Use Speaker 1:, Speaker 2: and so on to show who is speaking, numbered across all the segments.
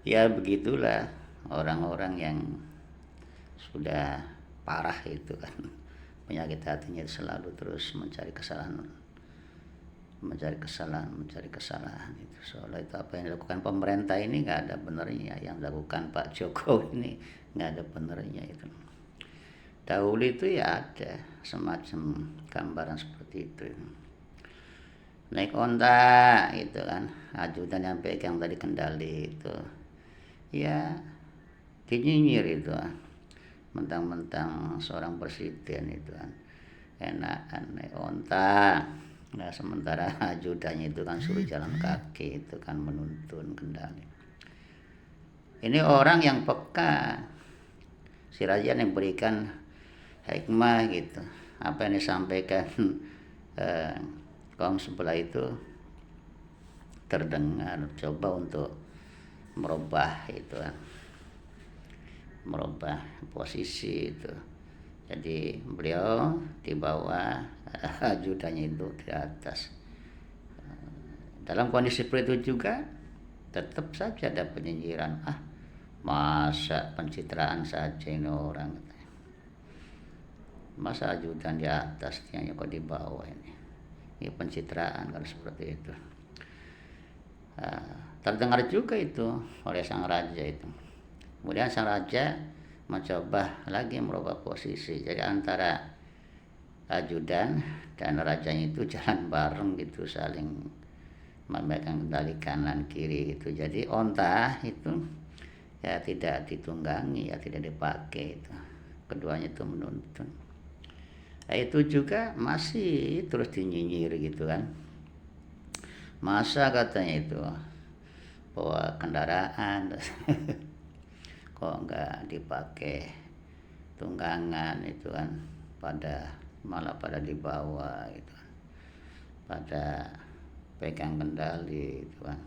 Speaker 1: Ya begitulah orang-orang yang sudah parah itu kan, penyakit hatinya selalu terus mencari kesalahan itu. Soalnya itu apa yang dilakukan pemerintah ini nggak ada benernya, yang dilakukan Pak Jokowi ini nggak ada benernya itu. Dahulu itu ya ada semacam gambaran seperti itu, naik onta gitu kan, ajudan yang pegang tadi kendali itu ya dinyinyir itu, mentang-mentang seorang presiden itu kan enakan naik onta. Nah sementara ajudannya itu kan suruh jalan kaki itu kan, menuntun kendali. Ini orang yang peka, si raja yang berikan hikmah gitu, apa yang disampaikan eh, kaum sebelah itu terdengar, coba untuk merubah itu kan, merubah posisi itu. Jadi beliau di bawah, ajudannya itu di atas. Dalam kondisi seperti itu juga tetap saja ada penyinyiran. Masa pencitraan saja ini orang, masa ajudan di atas tiangnya kok di bawah ini pencitraan kalau seperti itu. Terdengar juga itu oleh sang raja itu. Kemudian sang raja mencoba lagi merubah posisi, jadi antara ajudan dan rajanya itu jalan bareng gitu, saling memegang kendali kanan kiri gitu. Jadi onta itu ya tidak ditunggangi, ya tidak dipakai itu, keduanya itu menuntun. Itu juga masih terus dinyinyir gitu kan, masa katanya itu bawa kendaraan kok nggak dipakai tunggangan itu kan, malah pada dibawa gitu kan, pada pegang kendali itu kan.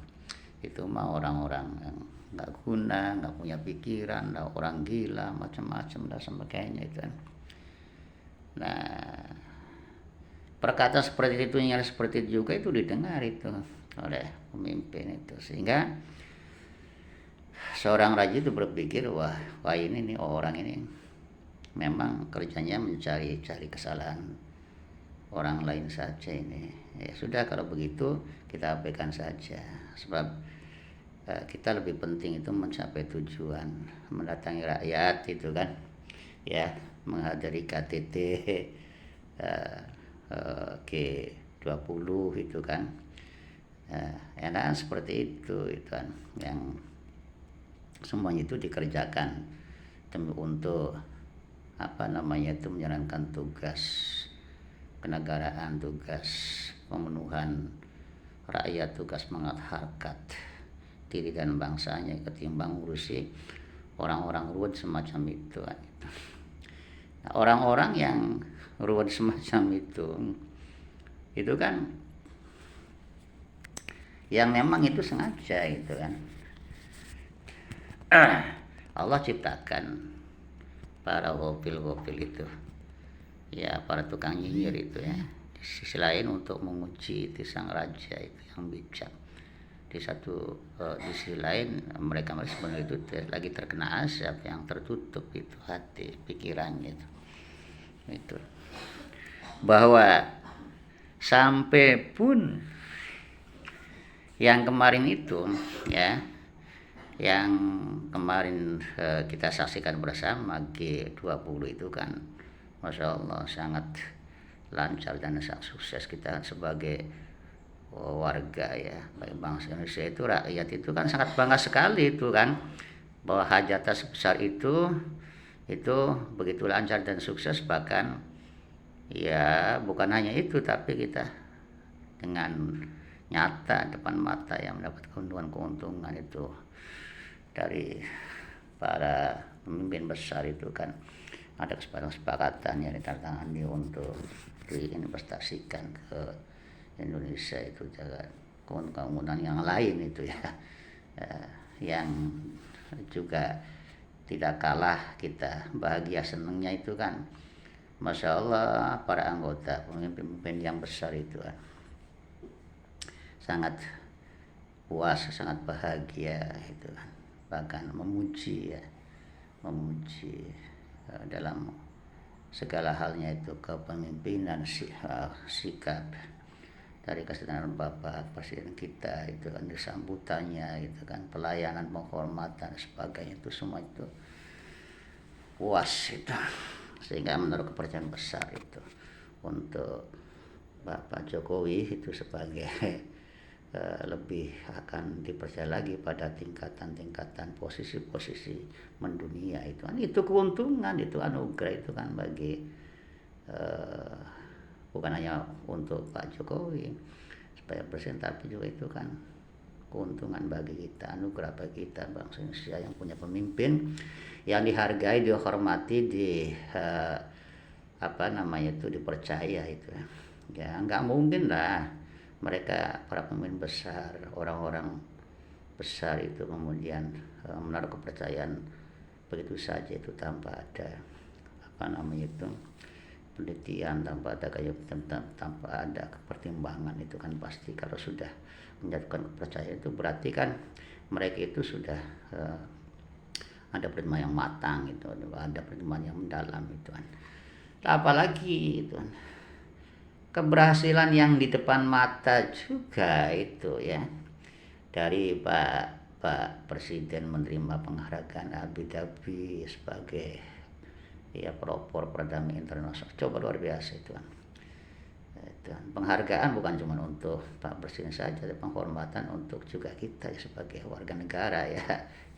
Speaker 1: Itu mah orang-orang yang nggak guna, nggak punya pikiran, orang gila, macam-macam dan sebagainya itu kan. Nah perkataan seperti itu, yang seperti itu juga itu didengar itu oleh pemimpin itu, sehingga seorang raja itu berpikir, wah ini nih orang ini memang kerjanya mencari-cari kesalahan orang lain saja ini. Ya sudah kalau begitu kita abaikan saja, sebab kita lebih penting itu mencapai tujuan, mendatangi rakyat itu kan, ya menghadiri KTT G20 itu kan. Enak seperti itu kan, yang semuanya itu dikerjakan untuk menjalankan tugas kenegaraan, tugas pemenuhan rakyat, tugas mengangkat harkat diri dan bangsanya, ketimbang ngurusi orang-orang ruwet semacam itu kan. Nah, orang-orang yang ruwet semacam itu kan yang memang itu sengaja itu kan. Allah ciptakan para gopil-gopil itu, ya para tukang nyinyir itu ya, di sisi lain untuk menguji itu sang raja itu yang bijak. Di sisi lain mereka sebenarnya itu lagi terkena azab, yang tertutup itu hati pikirannya itu bahwa sampai pun yang kemarin itu ya, yang kemarin kita saksikan bersama G20 itu kan, Masya Allah sangat lancar dan sangat sukses. Kita sebagai warga ya, bagi bangsa Indonesia itu, rakyat itu kan sangat bangga sekali itu kan, bahwa hajatan sebesar itu begitu lancar dan sukses. Bahkan ya bukan hanya itu, tapi kita dengan nyata depan mata yang mendapat keuntungan itu dari para pemimpin besar itu kan. Ada kesepakatan yang ditandatangani untuk diinvestasikan ke Indonesia itu, juga keuntungan yang lain itu ya, yang juga tidak kalah kita bahagia senangnya itu kan. Masya Allah, para anggota pemimpin yang besar itu kan sangat puas, sangat bahagia itu kan, bahkan memuji ya, dalam segala halnya itu kepemimpinan, sikap dari kesadaran Bapak Presiden kita itu kan, disambutannya itu kan, pelayanan, penghormatan sebagainya, itu semua itu puas itu, sehingga menaruh kepercayaan besar itu untuk Bapak Jokowi itu sebagai lebih akan dipercaya lagi pada tingkatan-tingkatan posisi-posisi mendunia itu kan, itu keuntungan, itu anugerah itu kan bagi bukan hanya untuk Pak Jokowi sebagai presiden, tapi juga itu kan keuntungan bagi kita, anugerah bagi kita, bangsa Indonesia yang punya pemimpin yang dihargai, dihormati, dipercaya itu ya. Nggak mungkin lah mereka, para pemimpin besar, orang-orang besar itu kemudian menaruh kepercayaan begitu saja itu tanpa ada penelitian, tanpa ada pertimbangan. Itu kan pasti kalau sudah menjatuhkan kepercayaan itu berarti kan mereka itu sudah ada pertimbangan yang matang itu, ada pertimbangan yang mendalam itu kan. Apalagi itu kan keberhasilan yang di depan mata juga itu ya, dari Pak Presiden menerima penghargaan Abu Dhabi sebagai ya pelopor perdamaian internasional, coba luar biasa itu kan. Penghargaan bukan cuma untuk Pak Presiden saja, tapi penghormatan untuk juga kita ya, sebagai warga negara ya,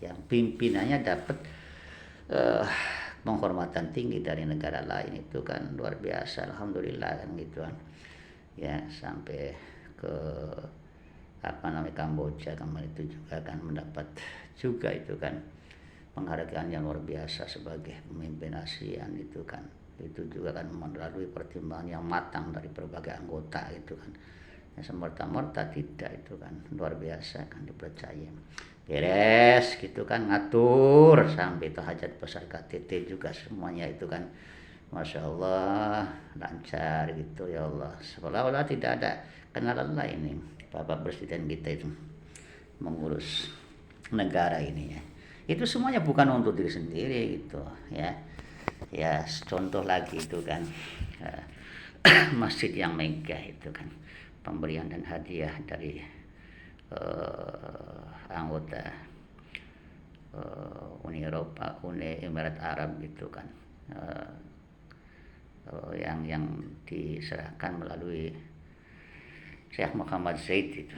Speaker 1: yang pimpinannya dapat penghormatan tinggi dari negara lain, itu kan luar biasa, alhamdulillah kan gitu kan ya. Sampai ke Kamboja kemarin itu juga kan mendapat juga itu kan penghargaan yang luar biasa sebagai pemimpin ASEAN itu kan. Itu juga kan melalui pertimbangan yang matang dari berbagai anggota itu kan ya, semerta-merta tidak, itu kan luar biasa kan, dipercaya beres gitu kan, ngatur sampai itu hajat besar KTT juga semuanya itu kan, Masya Allah lancar gitu ya Allah, seolah-olah tidak ada kenalan lain nih Bapak Presiden kita itu mengurus negara ini ya. Itu semuanya bukan untuk diri sendiri gitu ya. Ya contoh lagi itu kan masjid yang megah itu kan, pemberian dan hadiah dari anggota Uni Emirat Arab gitu kan, yang diserahkan melalui Syekh Muhammad Zaid itu,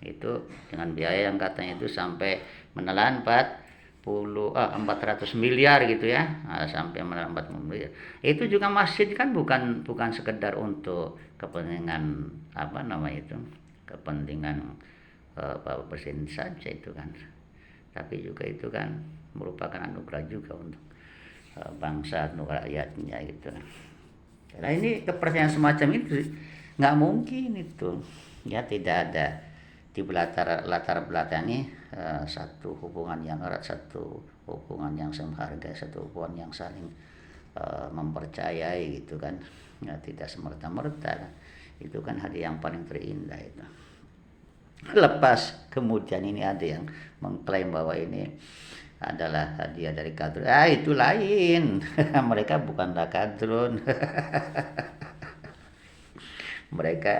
Speaker 1: itu dengan biaya yang katanya itu sampai menelan 400 miliar gitu ya, sampai menelan 40 miliar. Itu juga masjid kan bukan sekedar untuk kepentingan kepentingan Bapak Presiden saja itu kan, tapi juga itu kan merupakan anugerah juga untuk bangsa, untuk rakyatnya gitu. Nah ini kepercayaan semacam itu nggak mungkin itu ya, tidak ada di latar belakangi satu hubungan yang erat, satu hubungan yang saling menghargai, satu hubungan yang saling mempercayai gitu kan ya, tidak semerta-merta. Itu kan hadiah yang paling terindah itu. Lepas kemudian ini ada yang mengklaim bahwa ini adalah hadiah dari kadrun, itu lain. Mereka bukanlah kadrun. Mereka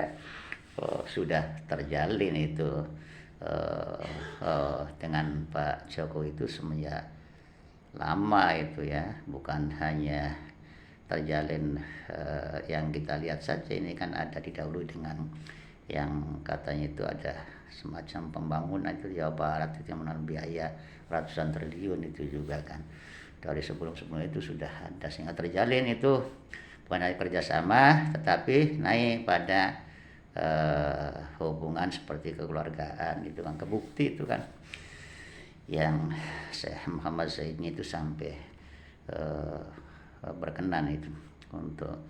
Speaker 1: sudah terjalin itu dengan Pak Jokowi itu semenjak lama itu ya, bukan hanya terjalin yang kita lihat saja. Ini kan ada didahului dengan yang katanya itu ada semacam pembangunan itu di Jawa Barat itu yang menelan biaya ratusan triliun itu juga kan. Dari sebelum-sebelumnya itu sudah ada, sehingga terjalin itu bukan hanya kerjasama tetapi naik pada hubungan seperti kekeluargaan itu kan. Kebukti itu kan yang Syekh Muhammad Zaid itu sampai berkenan itu untuk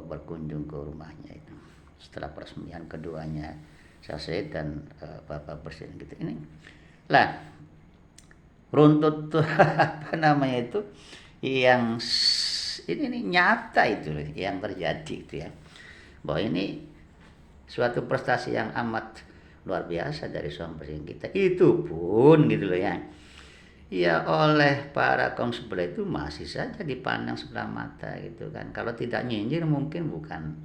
Speaker 1: berkunjung ke rumahnya itu setelah peresmian keduanya Syekh dan Bapak Presiden gitu. Ini lah runtut itu yang ini nyata itu yang terjadi itu ya, bahwa ini suatu prestasi yang amat luar biasa dari seorang presiden kita. Itu pun gitu loh ya. Ya oleh para kaum sebelah itu masih saja dipandang sebelah mata gitu kan. Kalau tidak nyinyir mungkin bukan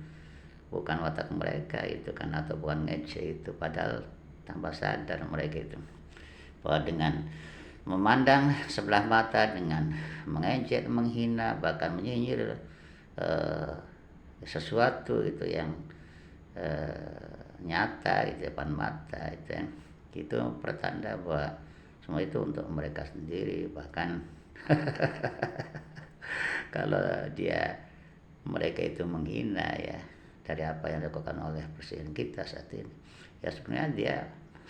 Speaker 1: watak mereka itu kan, atau bukan ngece itu, padahal tanpa sadar mereka itu bahwa dengan memandang sebelah mata, dengan mengejek, menghina, bahkan menyinyir sesuatu itu yang nyata itu depan mata itu pertanda bahwa semua itu untuk mereka sendiri. Bahkan kalau mereka itu menghina ya dari apa yang dilakukan oleh presiden kita saat ini, ya sebenarnya dia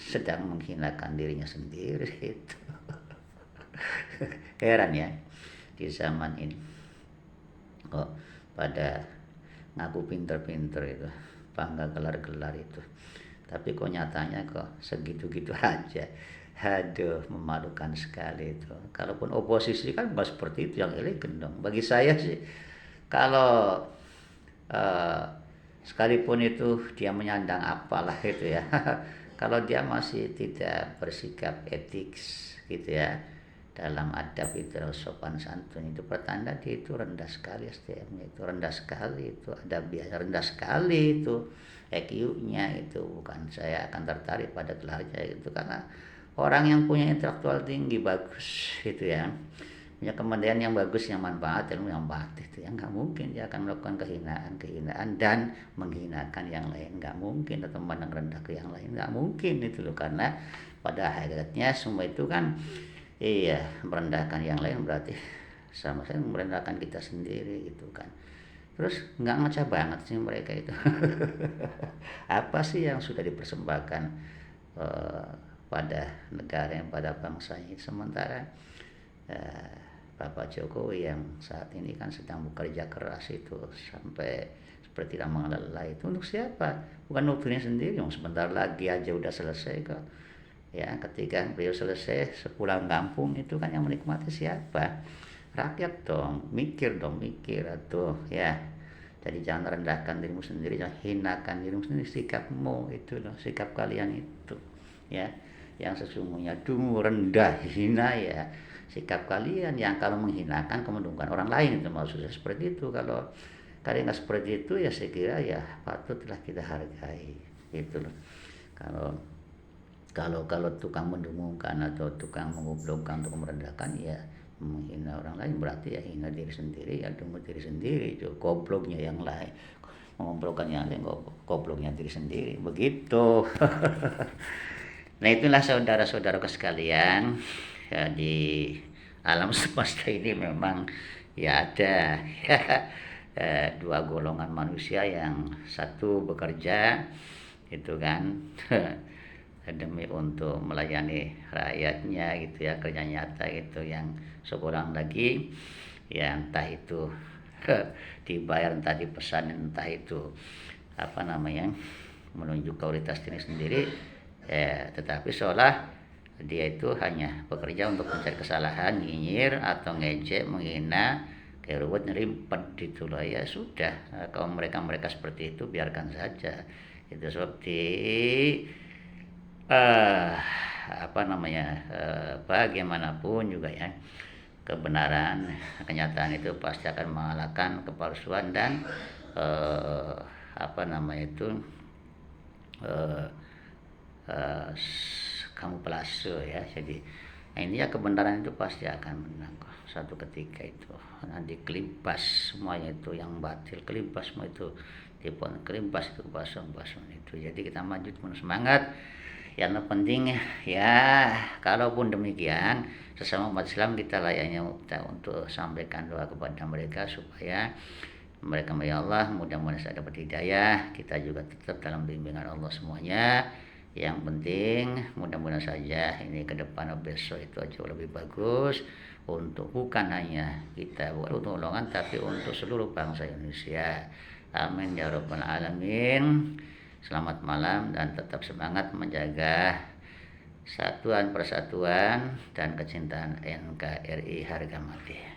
Speaker 1: sedang menghinakan dirinya sendiri itu. Heran ya, di zaman ini kok pada ngaku pinter-pinter itu, bangga gelar-gelar itu, tapi kok nyatanya kok segitu-gitu aja. Aduh, memalukan sekali itu. Kalaupun oposisi kan bukan seperti itu, yang elegan dong. Bagi saya sih, kalau sekalipun itu dia menyandang apalah itu ya, kalau dia masih tidak bersikap etik gitu ya, dalam adab itu, sopan santun itu, pertanda dia itu rendah sekali SDM-nya, itu rendah sekali, itu ada biasa rendah sekali itu EQ-nya itu. Bukan saya akan tertarik pada gelarnya itu, karena orang yang punya intelektual tinggi bagus itu ya, punya kemandirian yang bagus, yang manfaat, ilmu yang baik itu ya, nggak mungkin dia akan melakukan kehinaan dan menghinakan yang lain, nggak mungkin, atau memandang rendah ke yang lain, nggak mungkin itu loh. Karena pada hakikatnya semua itu kan merendahkan yang lain berarti sama saya merendahkan kita sendiri gitu kan. Terus nggak ngaca banget sih mereka itu. Apa sih yang sudah dipersembahkan pada negara, pada bangsa ini, sementara Bapak Jokowi yang saat ini kan sedang bekerja keras itu sampai seperti tidak mengenal lelah, itu untuk siapa? Bukan untuk dirinya sendiri, sebentar lagi aja udah selesai kok. Ya, ketika beliau selesai sepulang kampung itu kan yang menikmati siapa? Rakyat dong. Mikir atau ya. Jadi jangan rendahkan dirimu sendiri, jangan hinakan dirimu sendiri. Sikapmu itu loh, sikap kalian itu ya, yang sesungguhnya dungu, rendah, hina ya sikap kalian, yang kalau menghinakan kemenungkan orang lain, itu maksudnya seperti itu. Kalau kalian nggak seperti itu ya saya kira ya patutlah kita hargai gitu loh. Kalau tukang mendengungkan atau tukang mengobrolkan untuk merendahkan ya menghina orang lain, berarti ya hina diri sendiri, ya dungu diri sendiri, itu gobloknya yang lain, mengobrolkan yang lain, gobloknya diri sendiri, begitu. Nah itulah saudara-saudaraku sekalian ya, di alam semesta ini memang ya ada dua golongan manusia, yang satu bekerja itu kan demi untuk melayani rakyatnya gitu ya, kerja nyata gitu, yang sekurang lagi ya entah itu dibayar, entah dipesan, entah itu menunjuk kualitas diri sendiri ya, tetapi seolah dia itu hanya bekerja untuk mencari kesalahan, nyinyir atau ngejek, menghina, kayak ruwet, ngerimpet gitu loh. Ya sudah, kalau mereka seperti itu biarkan saja. Itu seperti bagaimanapun juga ya, kebenaran, kenyataan itu pasti akan mengalahkan kepalsuan dan kamuflase ya. Jadi ini ya, kebenaran itu pasti akan menang satu ketika itu. Nanti kelimpas semuanya itu, yang batil kelimpas semua itu, tipuan kelimpas itu, kepalsuan itu. Jadi kita maju dengan semangat. Yang penting ya, kalaupun demikian sesama umat Islam kita layaknya untuk sampaikan doa kepada mereka supaya mereka, ya Allah, mudah-mudahan saya dapat hidayah, kita juga tetap dalam bimbingan Allah semuanya. Yang penting mudah-mudahan saja ini ke depan besok itu jauh lebih bagus, untuk bukan hanya kita, bukan untuk golongan, tapi untuk seluruh bangsa Indonesia. Amin ya rabbal alamin. Selamat malam dan tetap semangat menjaga satuan, persatuan dan kecintaan NKRI harga mati.